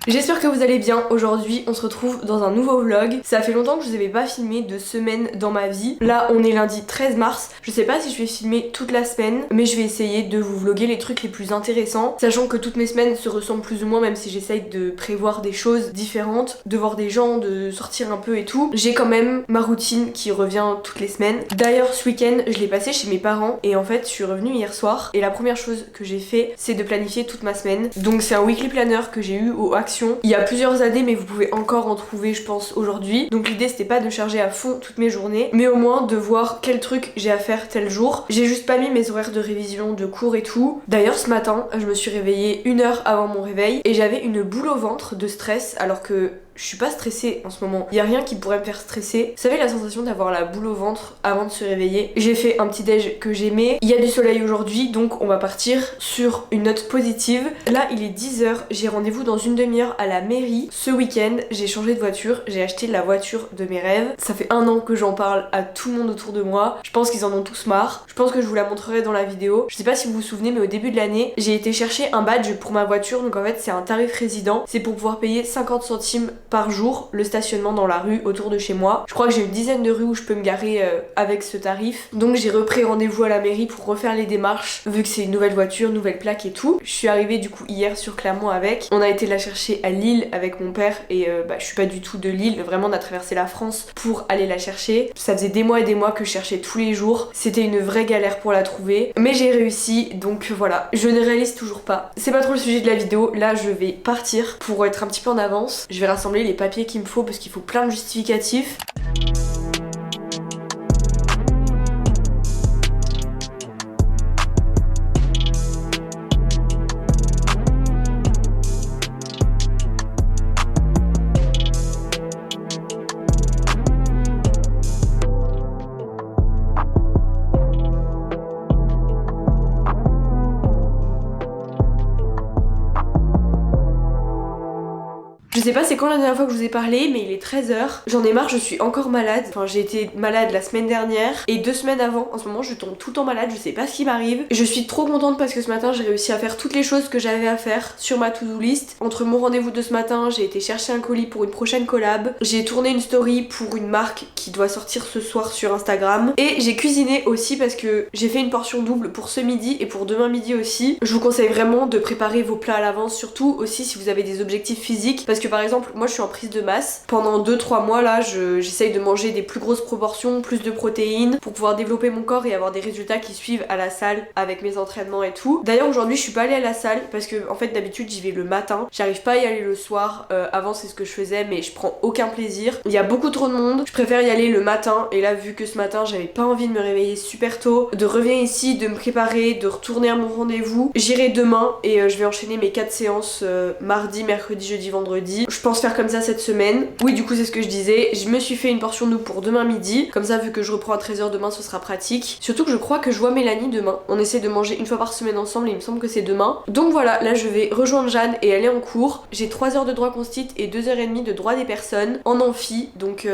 J'espère que vous allez bien. Aujourd'hui on se retrouve dans un nouveau vlog. Ça fait longtemps que je vous avais pas filmé de semaine dans ma vie. Là on est lundi 13 mars. Je sais pas si je vais filmer toute la semaine, mais je vais essayer de vous vlogger les trucs les plus intéressants, sachant que toutes mes semaines se ressemblent plus ou moins, même si j'essaye de prévoir des choses différentes, de voir des gens, de sortir un peu et tout. J'ai quand même ma routine qui revient toutes les semaines. D'ailleurs ce week-end je l'ai passé chez mes parents et en fait je suis revenue hier soir et la première chose que j'ai fait c'est de planifier toute ma semaine. Donc c'est un weekly planner que j'ai eu au Action il y a plusieurs années, mais vous pouvez encore en trouver je pense aujourd'hui. Donc l'idée c'était pas de charger à fond toutes mes journées, mais au moins de voir quel truc j'ai à faire tel jour. J'ai juste pas mis mes horaires de révision, de cours et tout. D'ailleurs ce matin je me suis réveillée 1 heure avant mon réveil et j'avais une boule au ventre de stress alors que je suis pas stressée en ce moment. Il y a rien qui pourrait me faire stresser. Vous savez la sensation d'avoir la boule au ventre avant de se réveiller. J'ai fait un petit déj que j'aimais. Il y a du soleil aujourd'hui donc on va partir sur une note positive. Là il est 10h, j'ai rendez-vous dans une demi-heure à la mairie. Ce week-end j'ai changé de voiture, j'ai acheté la voiture de mes rêves. Ça fait 1 an que j'en parle à tout le monde autour de moi. Je pense qu'ils en ont tous marre. Je pense que je vous la montrerai dans la vidéo. Je sais pas si vous vous souvenez mais au début de l'année j'ai été chercher un badge pour ma voiture. Donc en fait c'est un tarif résident. C'est pour pouvoir payer 50 centimes par jour le stationnement dans la rue autour de chez moi. Je crois que j'ai une dizaine de rues où je peux me garer avec ce tarif. Donc j'ai repris rendez-vous à la mairie pour refaire les démarches vu que c'est une nouvelle voiture, nouvelle plaque et tout. Je suis arrivée du coup hier sur Clermont avec. On a été la chercher à Lille avec mon père et je suis pas du tout de Lille. Vraiment on a traversé la France pour aller la chercher. Ça faisait des mois et des mois que je cherchais tous les jours. C'était une vraie galère pour la trouver. Mais j'ai réussi donc voilà. Je ne réalise toujours pas. C'est pas trop le sujet de la vidéo. Là je vais partir pour être un petit peu en avance. Je vais rassembler les papiers qu'il me faut parce qu'il faut plein de justificatifs. Je sais pas c'est quand la dernière fois que je vous ai parlé mais il est 13h. J'en ai marre, je suis encore malade. Enfin j'ai été malade la semaine dernière et 2 semaines avant. En ce moment je tombe tout le temps malade, je sais pas ce qui m'arrive. Je suis trop contente parce que ce matin j'ai réussi à faire toutes les choses que j'avais à faire sur ma to-do list. Entre mon rendez-vous de ce matin, j'ai été chercher un colis pour une prochaine collab. J'ai tourné une story pour une marque qui doit sortir ce soir sur Instagram. Et j'ai cuisiné aussi parce que j'ai fait une portion double pour ce midi et pour demain midi aussi. Je vous conseille vraiment de préparer vos plats à l'avance, surtout aussi si vous avez des objectifs physiques. Parce que par exemple moi je suis en prise de masse. Pendant 2-3 mois là j'essaye de manger des plus grosses proportions, plus de protéines pour pouvoir développer mon corps et avoir des résultats qui suivent à la salle avec mes entraînements et tout. D'ailleurs aujourd'hui je suis pas allée à la salle parce que en fait d'habitude j'y vais le matin. J'arrive pas à y aller le soir. Avant c'est ce que je faisais mais je prends aucun plaisir. Il y a beaucoup trop de monde. Je préfère y aller le matin et là vu que ce matin j'avais pas envie de me réveiller super tôt, de revenir ici, de me préparer, de retourner à mon rendez-vous. J'irai demain et je vais enchaîner mes 4 séances mardi, mercredi, jeudi, vendredi. Je pense faire comme ça cette semaine. Oui du coup c'est ce que je disais. Je me suis fait une portion double pour demain midi. Comme ça vu que je reprends à 13h demain ce sera pratique. Surtout que je crois que je vois Mélanie demain. On essaie de manger une fois par semaine ensemble et il me semble que c'est demain. Donc voilà, là je vais rejoindre Jeanne et aller en cours. J'ai 3 heures de droit constit et 2h30 de droit des personnes en amphi. Donc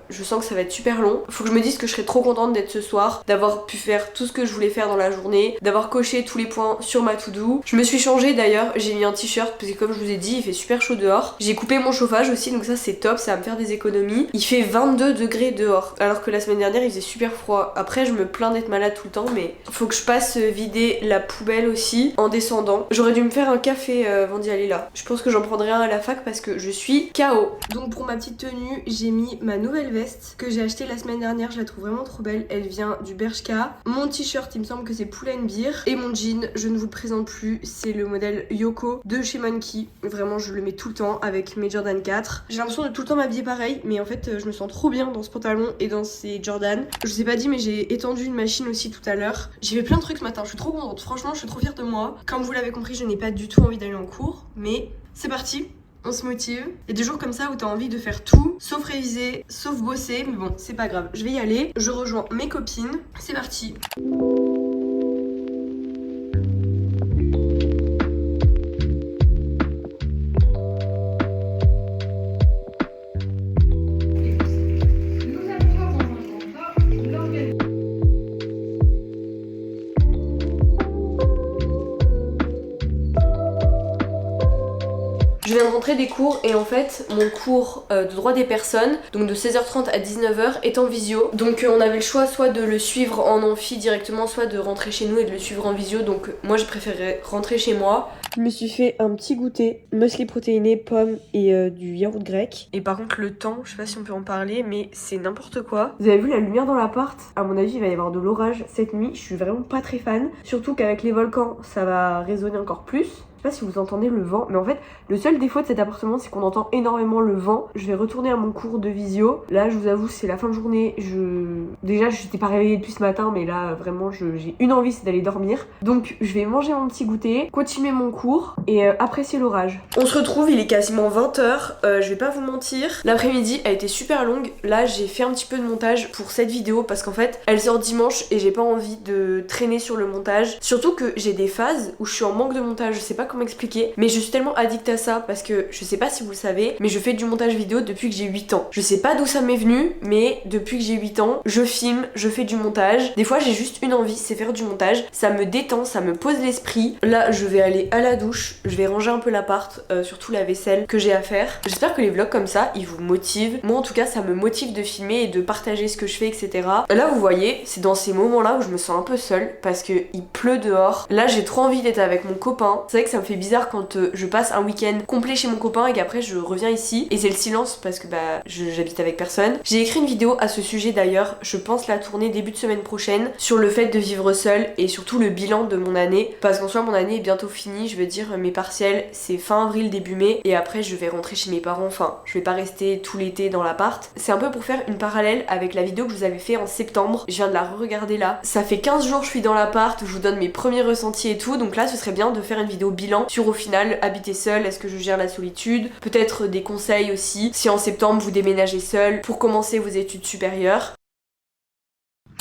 je sens que ça va être super long. Faut que je me dise que je serais trop contente d'être ce soir, d'avoir pu faire tout ce que je voulais faire dans la journée, d'avoir coché tous les points sur ma to-do. Je me suis changée d'ailleurs, j'ai mis un t-shirt parce que comme je vous ai dit il fait super chaud dehors. J'ai coupé mon chauffage aussi donc ça c'est top, ça va me faire des économies. Il fait 22 degrés dehors alors que la semaine dernière il faisait super froid. Après je me plains d'être malade tout le temps mais faut que je passe vider la poubelle aussi en descendant. J'aurais dû me faire un café avant d'y aller là. Je pense que j'en prendrai un à la fac parce que je suis KO. Donc pour ma petite tenue j'ai mis ma nouvelle veste que j'ai achetée la semaine dernière, je la trouve vraiment trop belle. Elle vient du Bershka. Mon t-shirt il me semble que c'est Pull & Bear et mon jean je ne vous le présente plus, c'est le modèle Yoko de chez Monkey. Vraiment je le mets tout le temps avec mes Jordan 4. J'ai l'impression de tout le temps m'habiller pareil mais en fait je me sens trop bien dans ce pantalon et dans ces Jordan. Je vous ai pas dit mais j'ai étendu une machine aussi tout à l'heure. J'ai fait plein de trucs ce matin, je suis trop contente. Franchement je suis trop fière de moi. Comme vous l'avez compris je n'ai pas du tout envie d'aller en cours mais c'est parti. On se motive. Il y a des jours comme ça où t'as envie de faire tout, sauf réviser, sauf bosser, mais bon, c'est pas grave. Je vais y aller, je rejoins mes copines. C'est parti. Je viens de rentrer des cours et en fait mon cours de droit des personnes, donc de 16h30 à 19h, est en visio. Donc on avait le choix soit de le suivre en amphi directement, soit de rentrer chez nous et de le suivre en visio. Donc moi j'ai préféré rentrer chez moi. Je me suis fait un petit goûter, muesli protéiné, pommes et du yaourt grec. Et par contre le temps, je sais pas si on peut en parler, mais c'est n'importe quoi. Vous avez vu la lumière dans l'appart? À mon avis il va y avoir de l'orage cette nuit, je suis vraiment pas très fan. Surtout qu'avec les volcans ça va résonner encore plus. Je sais pas si vous entendez le vent, mais en fait le seul défaut de cet appartement c'est qu'on entend énormément le vent. Je vais retourner à mon cours de visio. Là je vous avoue c'est la fin de journée. Déjà je n'étais pas réveillée depuis ce matin, mais là vraiment j'ai une envie, c'est d'aller dormir. Donc je vais manger mon petit goûter, continuer mon cours et apprécier l'orage. On se retrouve, il est quasiment 20h, je vais pas vous mentir. L'après-midi a été super longue. Là j'ai fait un petit peu de montage pour cette vidéo parce qu'en fait elle sort dimanche et j'ai pas envie de traîner sur le montage. Surtout que j'ai des phases où je suis en manque de montage, je sais pas comment expliquer, mais je suis tellement addict à ça parce que je sais pas si vous le savez, mais je fais du montage vidéo depuis que j'ai 8 ans. Je sais pas d'où ça m'est venu, mais depuis que j'ai 8 ans, je filme, je fais du montage. Des fois j'ai juste une envie, c'est faire du montage. Ça me détend, ça me pose l'esprit. Là je vais aller à la douche, je vais ranger un peu l'appart, surtout la vaisselle que j'ai à faire. J'espère que les vlogs comme ça, ils vous motivent. Moi en tout cas ça me motive de filmer et de partager ce que je fais, etc. Là vous voyez, c'est dans ces moments là où je me sens un peu seule parce que il pleut dehors. Là j'ai trop envie d'être avec mon copain. C'est vrai que ça me fait bizarre quand je passe un week-end complet chez mon copain et qu'après je reviens ici et c'est le silence parce que j'habite avec personne. J'ai écrit une vidéo à ce sujet d'ailleurs, je pense la tourner début de semaine prochaine, sur le fait de vivre seule et surtout le bilan de mon année, parce qu'en soi mon année est bientôt finie. Je veux dire mes partiels c'est fin avril début mai et après je vais rentrer chez mes parents. Enfin je vais pas rester tout l'été dans l'appart. C'est un peu pour faire une parallèle avec la vidéo que je vous avais fait en septembre. Je viens de la re-regarder là. Ça fait 15 jours que je suis dans l'appart, où je vous donne mes premiers ressentis et tout, donc là ce serait bien de faire une vidéo bilan sur au final habiter seul, est-ce que je gère la solitude, peut-être des conseils aussi si en septembre vous déménagez seul pour commencer vos études supérieures.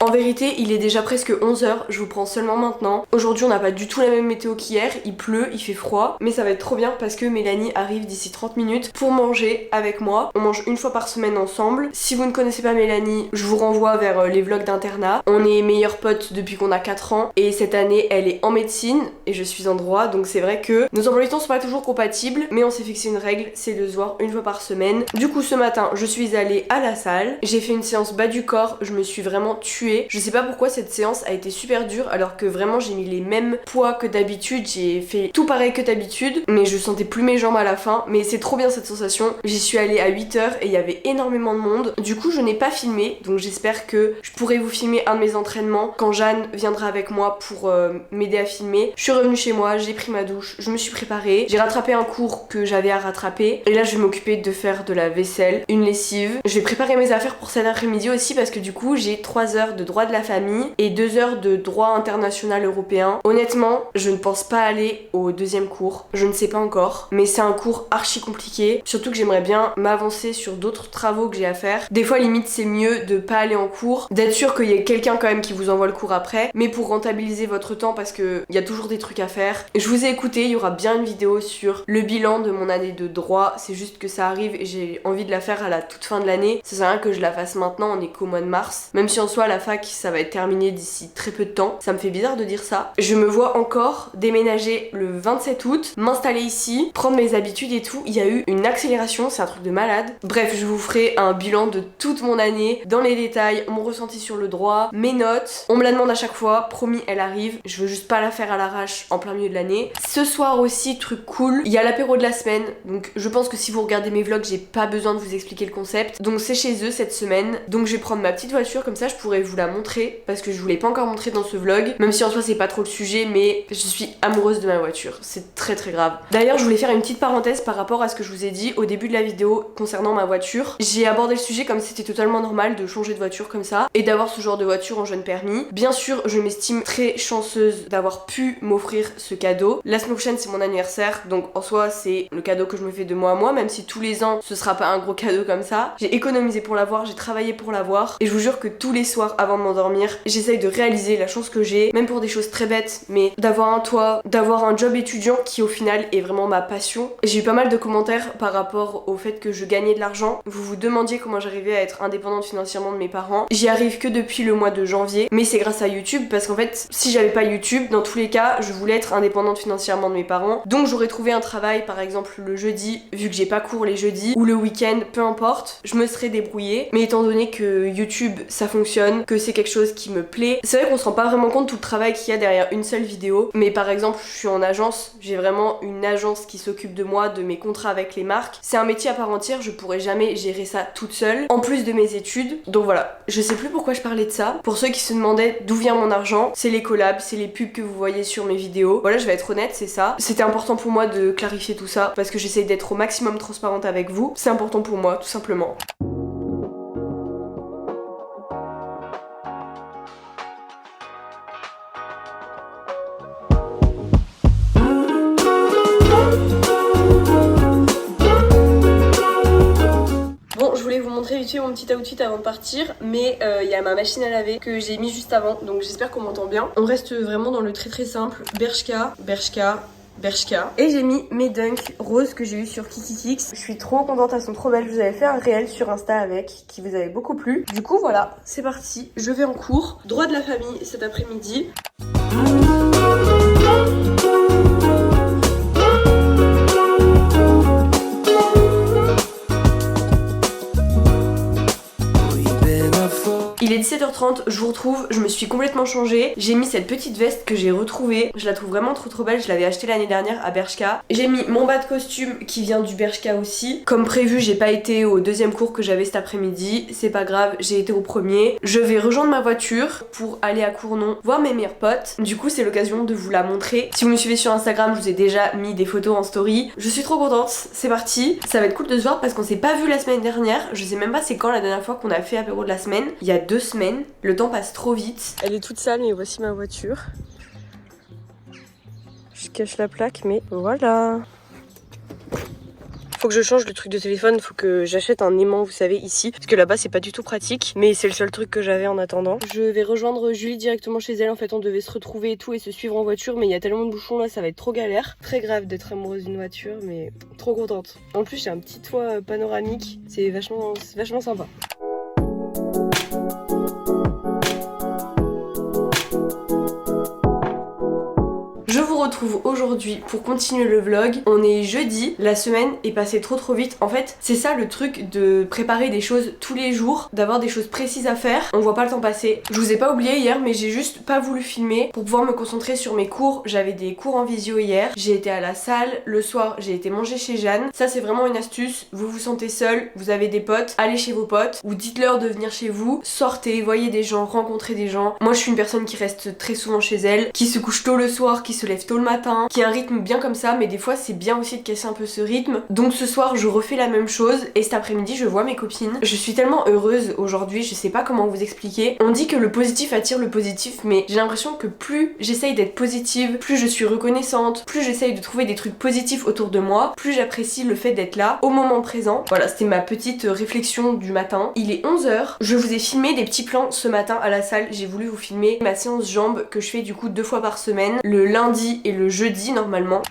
En vérité, il est déjà presque 11h, je vous prends seulement maintenant. Aujourd'hui, on n'a pas du tout la même météo qu'hier, il pleut, il fait froid, mais ça va être trop bien parce que Mélanie arrive d'ici 30 minutes pour manger avec moi. On mange une fois par semaine ensemble. Si vous ne connaissez pas Mélanie, je vous renvoie vers les vlogs d'internat. On est meilleurs potes depuis qu'on a 4 ans et cette année, elle est en médecine et je suis en droit, donc c'est vrai que nos emplois du temps sont pas toujours compatibles, mais on s'est fixé une règle, c'est de se voir une fois par semaine. Du coup, ce matin, je suis allée à la salle, j'ai fait une séance bas du corps, je me suis vraiment tuée. Je sais pas pourquoi cette séance a été super dure alors que vraiment j'ai mis les mêmes poids que d'habitude, j'ai fait tout pareil que d'habitude, mais je sentais plus mes jambes à la fin. Mais c'est trop bien cette sensation. J'y suis allée à 8h et il y avait énormément de monde. Du coup je n'ai pas filmé, donc j'espère que je pourrai vous filmer un de mes entraînements quand Jeanne viendra avec moi pour m'aider à filmer. Je suis revenue chez moi, j'ai pris ma douche, je me suis préparée, j'ai rattrapé un cours que j'avais à rattraper et là je vais m'occuper de faire de la vaisselle, une lessive. Je vais préparer mes affaires pour cet après-midi aussi parce que du coup j'ai 3 heures de droit de la famille et 2 heures de droit international européen. Honnêtement, je ne pense pas aller au deuxième cours. Je ne sais pas encore, mais c'est un cours archi compliqué. Surtout que j'aimerais bien m'avancer sur d'autres travaux que j'ai à faire. Des fois, limite, c'est mieux de pas aller en cours, d'être sûr qu'il y ait quelqu'un quand même qui vous envoie le cours après, mais pour rentabiliser votre temps parce que il y a toujours des trucs à faire. Je vous ai écouté, il y aura bien une vidéo sur le bilan de mon année de droit. C'est juste que ça arrive et j'ai envie de la faire à la toute fin de l'année. Ça sert à rien que je la fasse maintenant, on est qu'au mois de mars. Même si en soi, la fac, ça va être terminé d'ici très peu de temps. Ça me fait bizarre de dire ça. Je me vois encore déménager le 27 août, m'installer ici, prendre mes habitudes et tout. Il y a eu une accélération, c'est un truc de malade. Bref, je vous ferai un bilan de toute mon année, dans les détails, mon ressenti sur le droit, mes notes. On me la demande à chaque fois, promis, elle arrive. Je veux juste pas la faire à l'arrache en plein milieu de l'année. Ce soir aussi, truc cool, il y a l'apéro de la semaine. Donc je pense que si vous regardez mes vlogs, j'ai pas besoin de vous expliquer le concept. Donc c'est chez eux cette semaine. Donc je vais prendre ma petite voiture, comme ça je pourrais vous la montrer parce que je vous l'ai pas encore montré dans ce vlog, même si en soi c'est pas trop le sujet, mais je suis amoureuse de ma voiture, c'est très très grave. D'ailleurs je voulais faire une petite parenthèse par rapport à ce que je vous ai dit au début de la vidéo concernant ma voiture. J'ai abordé le sujet comme si c'était totalement normal de changer de voiture comme ça et d'avoir ce genre de voiture en jeune permis. Bien sûr je m'estime très chanceuse d'avoir pu m'offrir ce cadeau. La semaine prochaine c'est mon anniversaire, donc en soi c'est le cadeau que je me fais de moi à moi, même si tous les ans ce sera pas un gros cadeau comme ça. J'ai économisé pour l'avoir, j'ai travaillé pour l'avoir et je vous jure que tous les soirs avant de m'endormir. J'essaye de réaliser la chance que j'ai, même pour des choses très bêtes, mais d'avoir un toit, d'avoir un job étudiant qui au final est vraiment ma passion. J'ai eu pas mal de commentaires par rapport au fait que je gagnais de l'argent. Vous vous demandiez comment j'arrivais à être indépendante financièrement de mes parents. J'y arrive que depuis le mois de janvier, mais c'est grâce à YouTube parce qu'en fait, si j'avais pas YouTube, dans tous les cas, je voulais être indépendante financièrement de mes parents. Donc j'aurais trouvé un travail par exemple le jeudi, vu que j'ai pas cours les jeudis, ou le week-end, peu importe, je me serais débrouillée. Mais étant donné que YouTube ça fonctionne, que c'est quelque chose qui me plaît, c'est vrai qu'on se rend pas vraiment compte tout le travail qu'il y a derrière une seule vidéo. Mais par exemple, je suis en agence, j'ai vraiment une agence qui s'occupe de moi, de mes contrats avec les marques. C'est un métier à part entière, je pourrais jamais gérer ça toute seule, en plus de mes études. Donc voilà, je sais plus pourquoi je parlais de ça. Pour ceux qui se demandaient d'où vient mon argent, c'est les collabs, c'est les pubs que vous voyez sur mes vidéos. Voilà, je vais être honnête, c'est ça. C'était important pour moi de clarifier tout ça parce que j'essaye d'être au maximum transparente avec vous. C'est important pour moi, tout simplement. Bon, je voulais vous montrer vite fait mon petit outfit avant de partir, mais il y a ma machine à laver que j'ai mis juste avant, donc j'espère qu'on m'entend bien. On reste vraiment dans le très très simple, Bershka. Et j'ai mis mes dunks roses que j'ai eu sur Kikikix. Je suis trop contente, elles sont trop belles. Je vous avais fait un réel sur Insta avec, qui vous avait beaucoup plu. Du coup voilà, c'est parti, je vais en cours. Droit de la famille cet après-midi. Il est 17h30, je vous retrouve, je me suis complètement changée. J'ai mis cette petite veste que j'ai retrouvée. Je la trouve vraiment trop belle, je l'avais achetée l'année dernière à Bershka. J'ai mis mon bas de costume qui vient du Bershka aussi. Comme prévu, j'ai pas été au deuxième cours que j'avais cet après-midi. C'est pas grave, j'ai été au premier. Je vais rejoindre ma voiture pour aller à Cournon voir mes meilleurs potes. Du coup, c'est l'occasion de vous la montrer. Si vous me suivez sur Instagram, je vous ai déjà mis des photos en story. Je suis trop contente, c'est parti. Ça va être cool de se voir parce qu'on s'est pas vu la semaine dernière. Je sais même pas c'est quand la dernière fois qu'on a fait apéro de la semaine. Il y a 2 semaines. Le temps passe trop vite. Elle est toute sale, mais voici ma voiture. Je cache la plaque, mais voilà. Faut que je change le truc de téléphone, faut que j'achète un aimant, vous savez, ici. Parce que là-bas, c'est pas du tout pratique, mais c'est le seul truc que j'avais en attendant. Je vais rejoindre Julie directement chez elle. En fait, on devait se retrouver et tout et se suivre en voiture, mais il y a tellement de bouchons là, ça va être trop galère. Très grave d'être amoureuse d'une voiture, mais trop contente. En plus, j'ai un petit toit panoramique, c'est vachement sympa. Je vous retrouve aujourd'hui pour continuer le vlog. On est jeudi, la semaine est passée trop vite. En fait, c'est ça le truc de préparer des choses tous les jours, d'avoir des choses précises à faire. On voit pas le temps passer. Je vous ai pas oublié hier, mais j'ai juste pas voulu filmer pour pouvoir me concentrer sur mes cours. J'avais des cours en visio hier, j'ai été à la salle, le soir j'ai été manger chez Jeanne. Ça c'est vraiment une astuce, vous vous sentez seul, vous avez des potes, allez chez vos potes ou dites-leur de venir chez vous, sortez, voyez des gens, rencontrez des gens. Moi je suis une personne qui reste très souvent chez elle, qui se couche tôt le soir, qui se lève tôt le matin, qui a un rythme bien comme ça, mais des fois c'est bien aussi de casser un peu ce rythme. Donc ce soir je refais la même chose et cet après-midi je vois mes copines. Je suis tellement heureuse aujourd'hui, je sais pas comment vous expliquer. On dit que le positif attire le positif, mais j'ai l'impression que plus j'essaye d'être positive, plus je suis reconnaissante, plus j'essaye de trouver des trucs positifs autour de moi, plus j'apprécie le fait d'être là au moment présent. Voilà, c'était ma petite réflexion du matin. Il est 11h, je vous ai filmé des petits plans ce matin à la salle. J'ai voulu vous filmer ma séance jambes que je fais du coup 2 fois par semaine, le lundi et le jeudi normalement.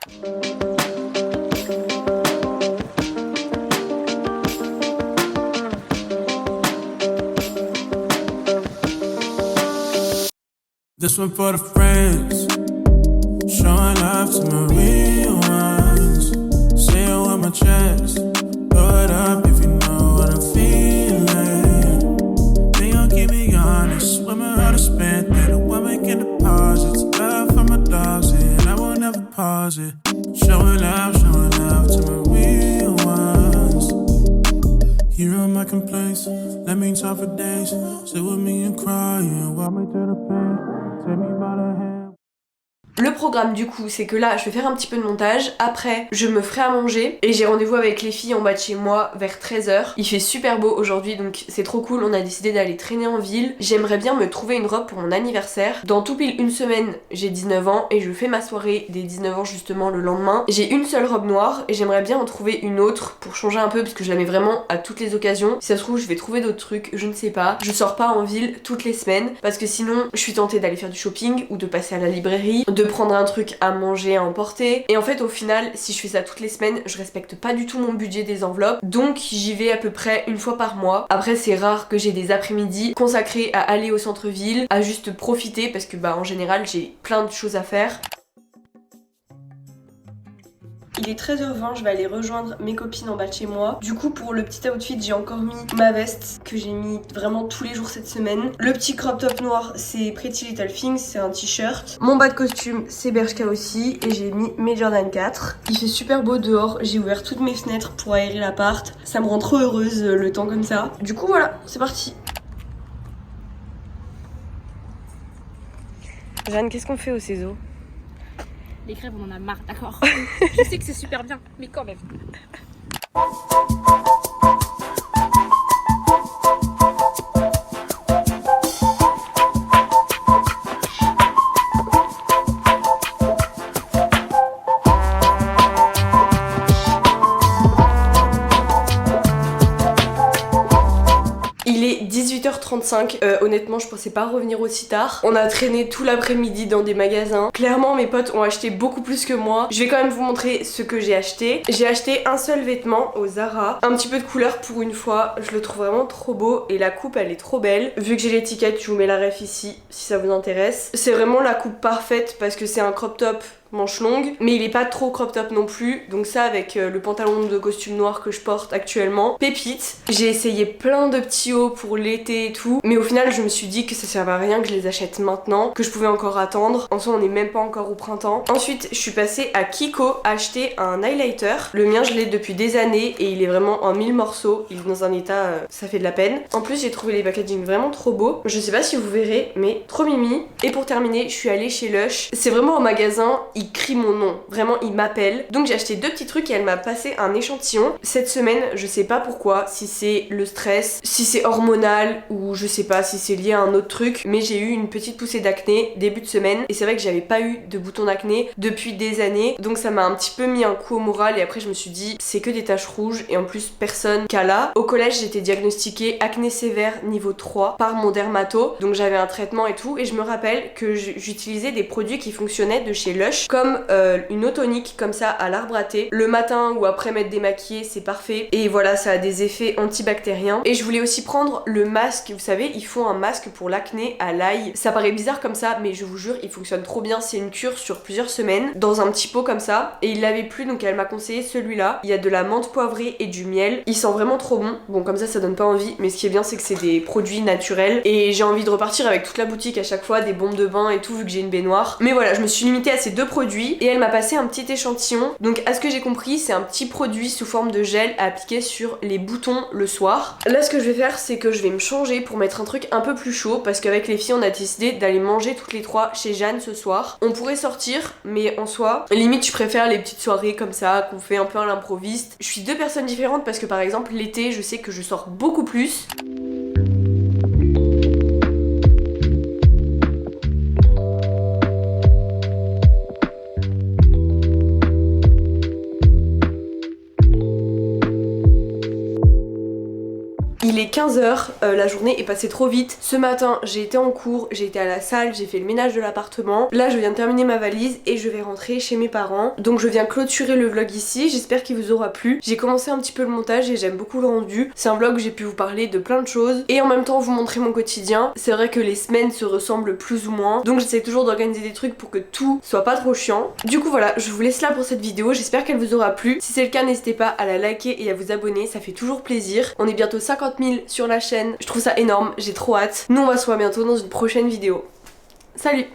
This one for the friends, showing love to my real ones. Say it with my chest, throw it up if you know what I'm feeling. They gon' keep me honest, women how to spend, they the one making deposits. Love for my dogs, and I will never pause it. Showing love to my real ones. Here on my complaints, let me talk for days. Sit with me and cry, and walk me through the pain. Take me by the hand. Le programme du coup c'est que là je vais faire un petit peu de montage, après je me ferai à manger et j'ai rendez-vous avec les filles en bas de chez moi vers 13h. Il fait super beau aujourd'hui donc c'est trop cool, on a décidé d'aller traîner en ville. J'aimerais bien me trouver une robe pour mon anniversaire. Dans tout pile une semaine j'ai 19 ans et je fais ma soirée des 19 ans justement le lendemain. J'ai une seule robe noire et j'aimerais bien en trouver une autre pour changer un peu parce que je la mets vraiment à toutes les occasions. Si ça se trouve je vais trouver d'autres trucs, je ne sais pas. Je sors pas en ville toutes les semaines parce que sinon je suis tentée d'aller faire du shopping ou de passer à la librairie, de prendre un truc à manger, à emporter. Et en fait au final si je fais ça toutes les semaines je respecte pas du tout mon budget des enveloppes, donc j'y vais à peu près une fois par mois. Après c'est rare que j'ai des après-midi consacrés à aller au centre-ville, à juste profiter parce que bah en général j'ai plein de choses à faire. Il est 13h20, je vais aller rejoindre mes copines en bas de chez moi. Du coup pour le petit outfit j'ai encore mis ma veste que j'ai mis vraiment tous les jours cette semaine. Le petit crop top noir c'est Pretty Little Things, c'est un t-shirt. Mon bas de costume c'est Bershka aussi et j'ai mis mes Jordan 4. Il fait super beau dehors, j'ai ouvert toutes mes fenêtres pour aérer l'appart. Ça me rend trop heureuse le temps comme ça. Du coup voilà, c'est parti. Jeanne, qu'est-ce qu'on fait au CESO? Les grèves, on en a marre, d'accord. Je sais que c'est super bien, mais quand même. Il est 18h35, honnêtement je pensais pas revenir aussi tard. On a traîné tout l'après-midi dans des magasins. Clairement mes potes ont acheté beaucoup plus que moi. Je vais quand même vous montrer ce que j'ai acheté. J'ai acheté un seul vêtement au Zara. Un petit peu de couleur pour une fois, je le trouve vraiment trop beau et la coupe elle est trop belle. Vu que j'ai l'étiquette, je vous mets la ref ici si ça vous intéresse. C'est vraiment la coupe parfaite parce que c'est un crop top manche longue, mais il est pas trop crop top non plus, donc ça avec le pantalon de costume noir que je porte actuellement, pépite. J'ai essayé plein de petits hauts pour l'été et tout, mais au final je me suis dit que ça servait à rien que je les achète maintenant, que je pouvais encore attendre. En soi on est même pas encore au printemps. Ensuite je suis passée à Kiko acheter un highlighter. Le mien je l'ai depuis des années et il est vraiment en 1000 morceaux, il est dans un état ça fait de la peine. En plus j'ai trouvé les packaging vraiment trop beaux, je sais pas si vous verrez mais trop mimi. Et pour terminer je suis allée chez Lush, c'est vraiment un magasin, il crie mon nom, vraiment il m'appelle. Donc j'ai acheté deux petits trucs et elle m'a passé un échantillon. Cette semaine, je sais pas pourquoi, si c'est le stress, si c'est hormonal ou je sais pas si c'est lié à un autre truc, mais j'ai eu une petite poussée d'acné début de semaine et c'est vrai que j'avais pas eu de boutons d'acné depuis des années. Donc ça m'a un petit peu mis un coup au moral et après je me suis dit c'est que des taches rouges et en plus personne qu'à là. Au collège j'étais diagnostiquée acné sévère niveau 3 par mon dermato, donc j'avais un traitement et tout et je me rappelle que j'utilisais des produits qui fonctionnaient de chez Lush comme une eau tonique comme ça à l'arbre à thé. Le matin ou après m'être démaquillée, c'est parfait. Et voilà, ça a des effets antibactériens. Et je voulais aussi prendre le masque. Vous savez, ils font un masque pour l'acné à l'ail. Ça paraît bizarre comme ça, mais je vous jure, il fonctionne trop bien. C'est une cure sur plusieurs semaines dans un petit pot comme ça. Et il l'avait plus, donc elle m'a conseillé celui-là. Il y a de la menthe poivrée et du miel. Il sent vraiment trop bon. Bon, comme ça donne pas envie. Mais ce qui est bien, c'est que c'est des produits naturels. Et j'ai envie de repartir avec toute la boutique à chaque fois, des bombes de bain et tout, vu que j'ai une baignoire. Mais voilà, je me suis limitée à ces deux produits. Et elle m'a passé un petit échantillon. Donc à ce que j'ai compris, c'est un petit produit sous forme de gel à appliquer sur les boutons le soir. Là ce que je vais faire, c'est que je vais me changer pour mettre un truc un peu plus chaud, parce qu'avec les filles on a décidé d'aller manger toutes les trois chez Jeanne ce soir. On pourrait sortir, mais en soi limite je préfère les petites soirées comme ça qu'on fait un peu à l'improviste. Je suis deux personnes différentes parce que par exemple l'été je sais que je sors beaucoup plus. Il est 15h, la journée est passée trop vite. Ce matin, j'ai été en cours, j'ai été à la salle, j'ai fait le ménage de l'appartement. Là, je viens de terminer ma valise et je vais rentrer chez mes parents. Donc je viens clôturer le vlog ici, j'espère qu'il vous aura plu. J'ai commencé un petit peu le montage et j'aime beaucoup le rendu. C'est un vlog où j'ai pu vous parler de plein de choses et en même temps vous montrer mon quotidien. C'est vrai que les semaines se ressemblent plus ou moins, donc j'essaie toujours d'organiser des trucs pour que tout soit pas trop chiant. Du coup voilà, je vous laisse là pour cette vidéo, j'espère qu'elle vous aura plu. Si c'est le cas, n'hésitez pas à la liker et à vous abonner, ça fait toujours plaisir. On est bientôt 50 000 sur la chaîne, je trouve ça énorme, j'ai trop hâte. Nous on va se voir bientôt dans une prochaine vidéo. Salut!